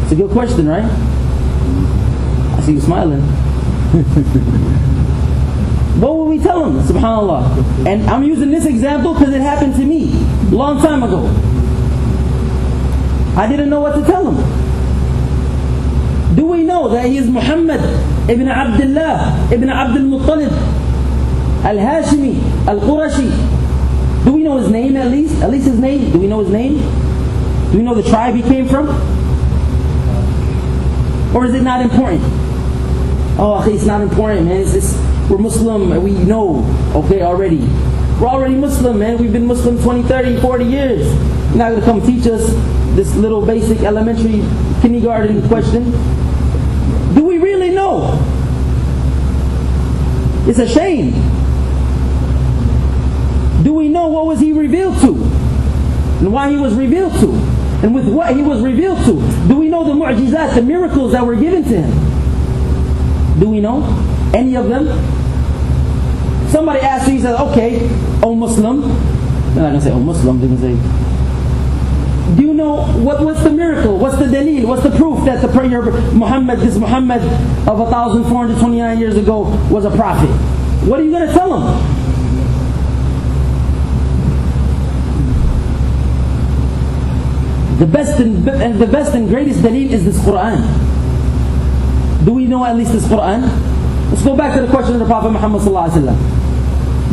It's a good question, right? I see you smiling. What would we tell them? SubhanAllah. And I'm using this example because it happened to me a long time ago. I didn't know what to tell them. Do we know that he is Muhammad ibn Abdullah ibn Abdul Muttalib al-Hashimi al-Qurashi? Do we know his name at least? At least his name? Do we know his name? Do we know the tribe he came from? Or is it not important? Oh, it's not important, man. We're Muslim and we know, okay, already. We're already Muslim, man. We've been Muslim 20, 30, 40 years. You're not going to come teach us this little basic elementary kindergarten question. Do we really know? It's a shame. Do we know what was he revealed to? And why he was revealed to? And with what he was revealed to? Do we know the mu'jizat, the miracles that were given to him? Do we know any of them? Somebody asks you, he says, okay, O Muslim. They're not going to say, O Muslim. They're going to say, do you know what's the miracle? What's the dalil? What's the proof that the prayer Muhammad, this Muhammad of 1,429 years ago was a prophet? What are you going to tell them? The best and greatest dalil is this Quran. Do we know at least this Quran? Let's go back to the question of the Prophet Muhammad sallallahu alaihi wasallam.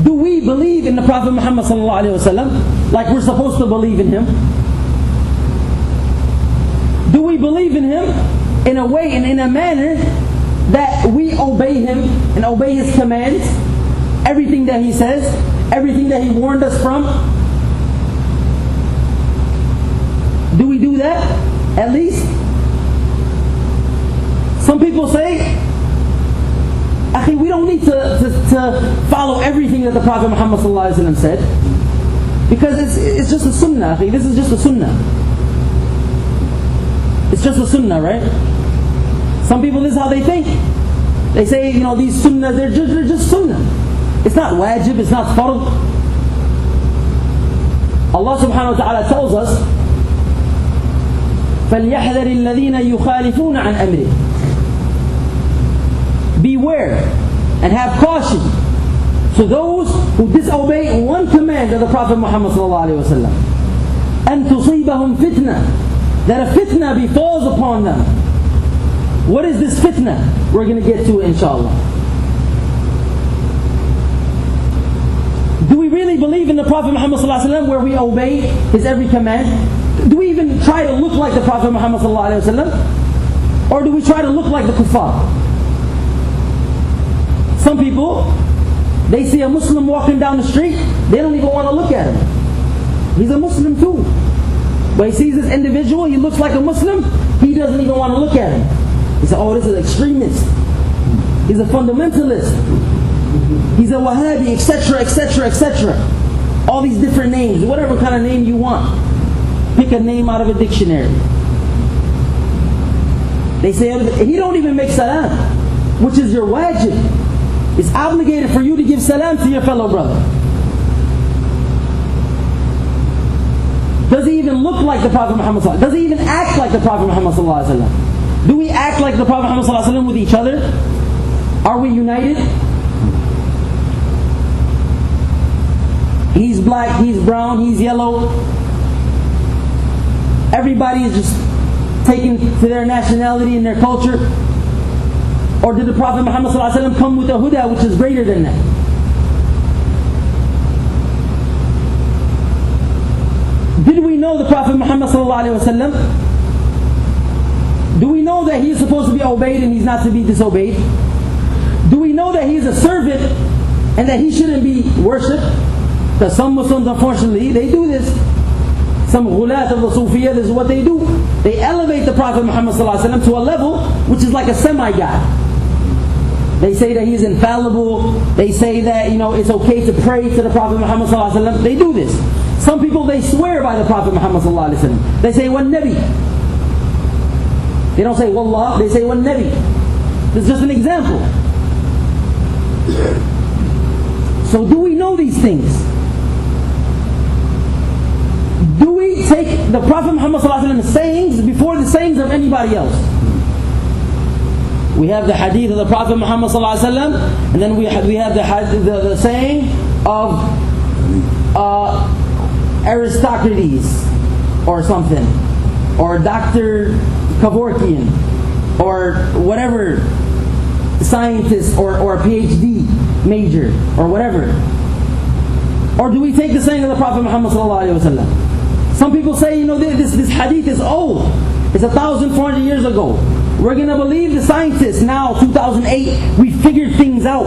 Do we believe in the Prophet Muhammad sallallahu alaihi wasallam like we're supposed to believe in him? Do we believe in him in a way and in a manner that we obey him and obey his commands? Everything that he says, everything that he warned us from? Do we do that? At least? Some people say, Akhi, we don't need to follow everything that the Prophet Muhammad ﷺ said, because it's just a sunnah, Akhi. This is just a sunnah. It's just a sunnah, right? Some people, this is how they think. They say, these sunnahs, they're just sunnah. It's not wajib, it's not fard. Allah subhanahu wa ta'ala tells us, فَلْيَحْذَرِ الَّذِينَ يُخَالِفُونَ عَنْ أَمْرِهِ. Beware and have caution to those who disobey one command of the Prophet Muhammad ﷺ. أَن تُصِيبَهُمْ فِتْنَةً. That a fitna befalls upon them. What is this fitna? We're going to get to it inshallah. Do we really believe in the Prophet Muhammad ﷺ where we obey his every command? Do we even try to look like the Prophet Muhammad ﷺ? Or do we try to look like the kuffar? Some people, they see a Muslim walking down the street, they don't even want to look at him. He's a Muslim too. But he sees this individual, he looks like a Muslim, he doesn't even want to look at him. He says, oh, this is an extremist. He's a fundamentalist. He's a Wahhabi, etc., etc., etc. All these different names, whatever kind of name you want. Pick a name out of a dictionary. They say, he don't even make salam, which is your wajib. It's obligated for you to give salam to your fellow brother. Does he even look like the Prophet Muhammad ﷺ? Does he even act like the Prophet Muhammad ﷺ? Do we act like the Prophet Muhammad ﷺ with each other? Are we united? He's black, he's brown, he's yellow. Everybody is just taken to their nationality and their culture. Or did the Prophet Muhammad ﷺ come with a huda which is greater than that? Did we know the Prophet Muhammad ﷺ? Do we know that he is supposed to be obeyed and he's not to be disobeyed? Do we know that he is a servant and that he shouldn't be worshipped? Because some Muslims, unfortunately, they do this. Some ghulat of the Sufiya, this is what they do. They elevate the Prophet Muhammad ﷺ to a level which is like a semi-God. They say that he's infallible. They say that it's okay to pray to the Prophet Muhammad ﷺ. They do this. Some people, they swear by the Prophet Muhammad ﷺ. They say one Nabi. They don't say Wallah, they say one Nabi. This is just an example. So do we know these things? Do we we take the Prophet Muhammad ﷺ's sayings before the sayings of anybody else. We have the hadith of the Prophet Muhammad ﷺ, and then we have the saying of Aristocrates or something, or Dr. Kevorkian, or whatever scientist or PhD major or whatever. Or do we take the saying of the Prophet Muhammad ﷺ? Some people say, this hadith is old. It's 1,400 years ago. We're going to believe the scientists now, 2008. We figured things out.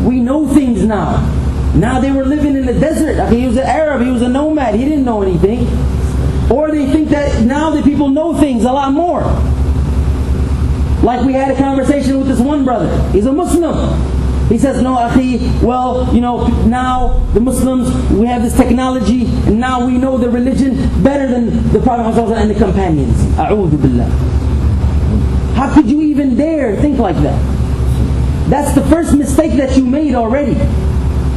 We know things now. Now they were living in the desert. He was an Arab, he was a nomad, he didn't know anything. Or they think that now the people know things a lot more. Like we had a conversation with this one brother. He's a Muslim. He says, no, akhi, well, now the Muslims, we have this technology, and now we know the religion better than the Prophet Muhammad and the companions. A'udhu billah. How could you even dare think like that? That's the first mistake that you made already,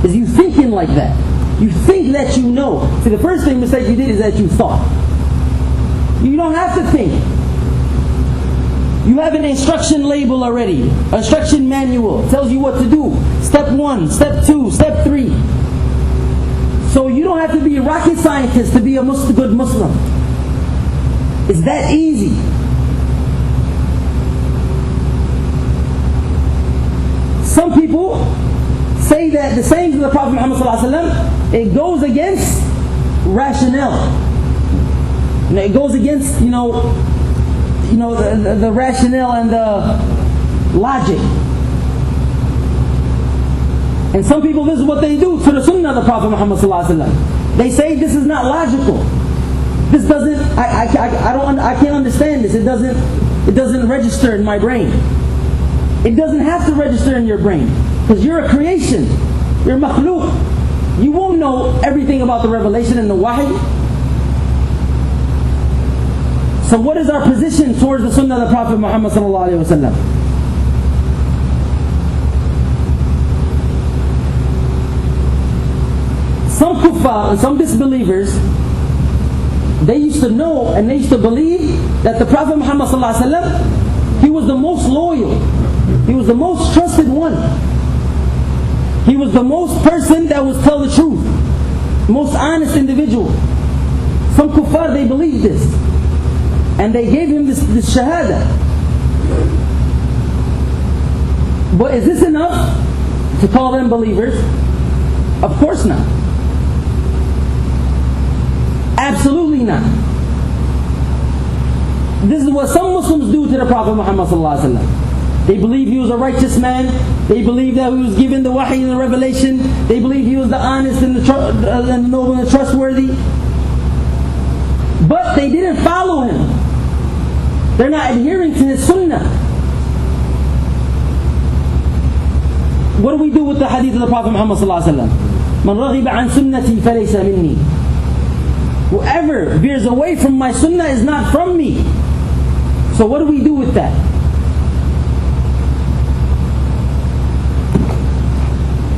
is you thinking like that. You think that you know. See, the first mistake you did is that you thought. You don't have to think. You have an instruction label already, instruction manual. It tells you what to do. Step 1, step 2, step 3. So you don't have to be a rocket scientist to be a good Muslim. It's that easy. Some people say that the sayings of the Prophet Muhammad ﷺ, it goes against rationale. It goes against, the rationale and the logic. And some people, this is what they do to the sunnah of the Prophet Muhammad ﷺ. They say this is not logical. This doesn't, I can't understand this. It doesn't register in my brain. It doesn't have to register in your brain, because you're a creation. You're makhluk. You won't know everything about the revelation and the wahy. So what is our position towards the sunnah of the Prophet Muhammad sallallahu alaihi wasallam? Some kuffar and some disbelievers, they used to know and they used to believe that the Prophet Muhammad sallallahu alaihi wasallam, he was the most loyal, he was the most trusted one, he was the most person that would tell the truth, most honest individual. Some kuffar, they believed this, and they gave him this shahada. But is this enough to call them believers? Of course not. Absolutely not. This is what some Muslims do to the Prophet Muhammad sallallahu alaihi wasallam. They believe he was a righteous man. They believe that he was given the wahy and the revelation. They believe he was the honest and the noble and the trustworthy. But they didn't follow him. They're not adhering to his sunnah. What do we do with the hadith of the Prophet Muhammad sallallahu alaihi wasallam? Man raghiba an sunnati falaysa minni. Whoever veers away from my sunnah is not from me. So what do we do with that?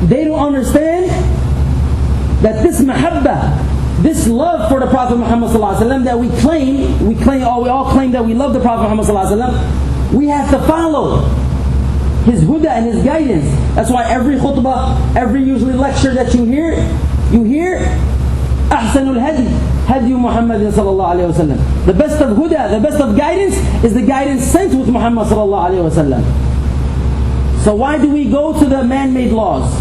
They don't understand that this mahabbah, this love for the Prophet Muhammad ﷺ that we all claim that we love the Prophet Muhammad ﷺ, we have to follow his huda and his guidance. That's why every khutbah, every usually lecture that you hear Ahsanul hadi, hadi Muhammad sallallahu alayhi wa sallam. The best of huda, the best of guidance is the guidance sent with Muhammad sallallahu alayhi wa sallam. So why do we go to the man-made laws?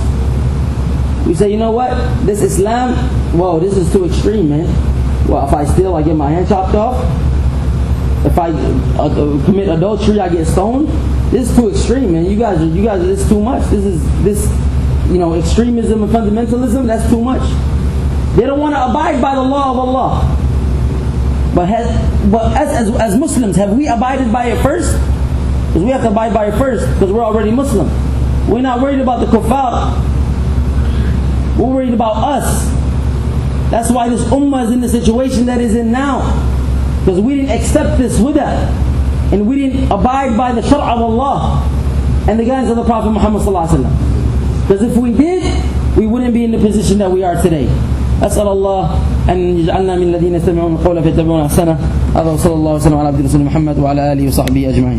We say, you know what? This Islam, whoa, this is too extreme, man. Well, if I steal, I get my hand chopped off. If I commit adultery, I get stoned. This is too extreme, man. You guys, this is too much. Extremism and fundamentalism, that's too much. They don't want to abide by the law of Allah. But as Muslims, have we abided by it first? Because we have to abide by it first, because we're already Muslim. We're not worried about the kuffar. We're worried about us. That's why this ummah is in the situation that is in now. Because we didn't accept this huda. And we didn't abide by the shara of Allah and the guidance of the Prophet Muhammad sallallahu alaihi wasallam. Because if we did, we wouldn't be in the position that we are today. أسأل الله أن يجعلنا من الذين يستمعون القول فيتبعون أحسنه. هذا وصلى الله وسلم على عبد رسول محمد وعلى آله وصحبه أجمعين.